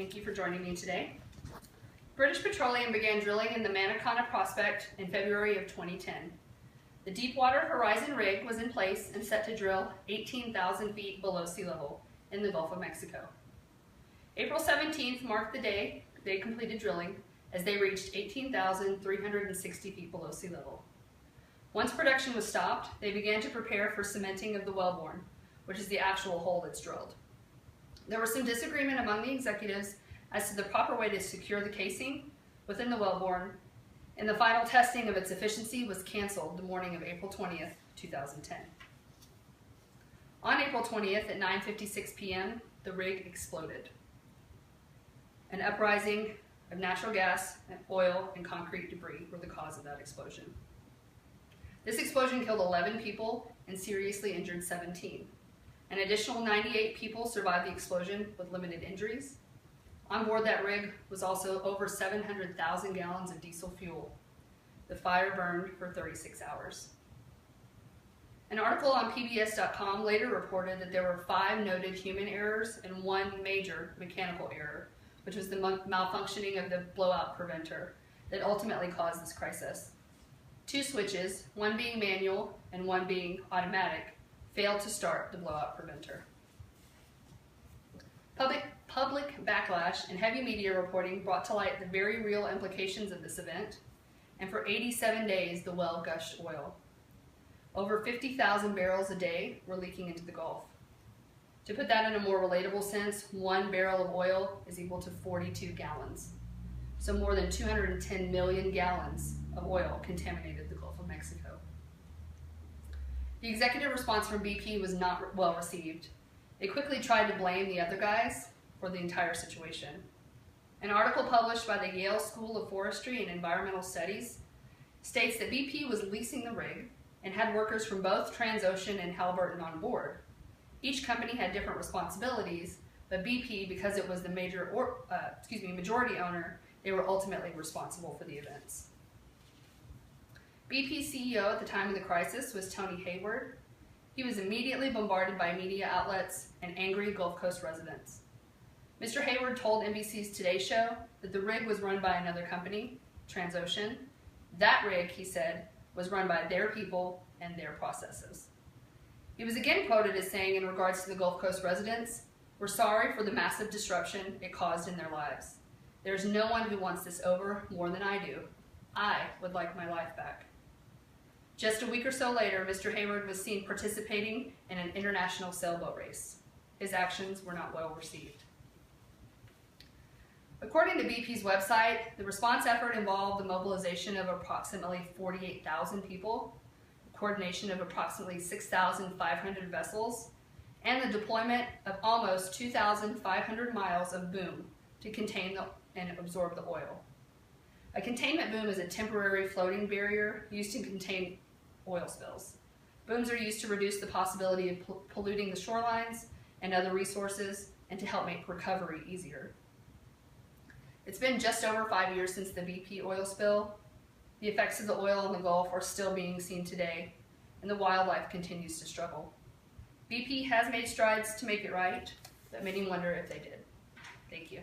Thank you for joining me today. British Petroleum began drilling in the Manakana prospect in February of 2010. The Deepwater Horizon rig was in place and set to drill 18,000 feet below sea level in the Gulf of Mexico. April 17th marked the day they completed drilling as they reached 18,360 feet below sea level. Once production was stopped, they began to prepare for cementing of the wellbore, which is the actual hole that's drilled. There was some disagreement among the executives as to the proper way to secure the casing within the wellbore, and the final testing of its efficiency was canceled the morning of April 20th, 2010. On April 20th at 9:56 p.m., the rig exploded. An uprising of natural gas, oil, and concrete debris were the cause of that explosion. This explosion killed 11 people and seriously injured 17. An additional 98 people survived the explosion with limited injuries. On board that rig was also over 700,000 gallons of diesel fuel. The fire burned for 36 hours. An article on PBS.com later reported that there were 5 noted human errors and 1 major mechanical error, which was the malfunctioning of the blowout preventer that ultimately caused this crisis. 2 switches, one being manual and one being automatic, failed to start the blowout preventer. Public backlash and heavy media reporting brought to light the very real implications of this event, and for 87 days the well gushed oil. Over 50,000 barrels a day were leaking into the Gulf. To put that in a more relatable sense, 1 barrel of oil is equal to 42 gallons. So more than 210 million gallons of oil contaminated the Gulf of Mexico. The executive response from BP was not well received. They quickly tried to blame the other guys for the entire situation. An article published by the Yale School of Forestry and Environmental Studies states that BP was leasing the rig and had workers from both Transocean and Halliburton on board. Each company had different responsibilities, but BP, because it was the majority owner, they were ultimately responsible for the events. BP's CEO at the time of the crisis was Tony Hayward. He was immediately bombarded by media outlets and angry Gulf Coast residents. Mr. Hayward told NBC's Today Show that the rig was run by another company, Transocean. That rig, he said, was run by their people and their processes. He was again quoted as saying in regards to the Gulf Coast residents, "We're sorry for the massive disruption it caused in their lives. There's no one who wants this over more than I do. I would like my life back." Just a week or so later, Mr. Hayward was seen participating in an international sailboat race. His actions were not well received. According to BP's website, the response effort involved the mobilization of approximately 48,000 people, the coordination of approximately 6,500 vessels, and the deployment of almost 2,500 miles of boom to contain and absorb the oil. A containment boom is a temporary floating barrier used to contain oil spills. Booms are used to reduce the possibility of polluting the shorelines and other resources and to help make recovery easier. It's been just over 5 years since the BP oil spill. The effects of the oil in the Gulf are still being seen today, and the wildlife continues to struggle. BP has made strides to make it right, but many wonder if they did. Thank you.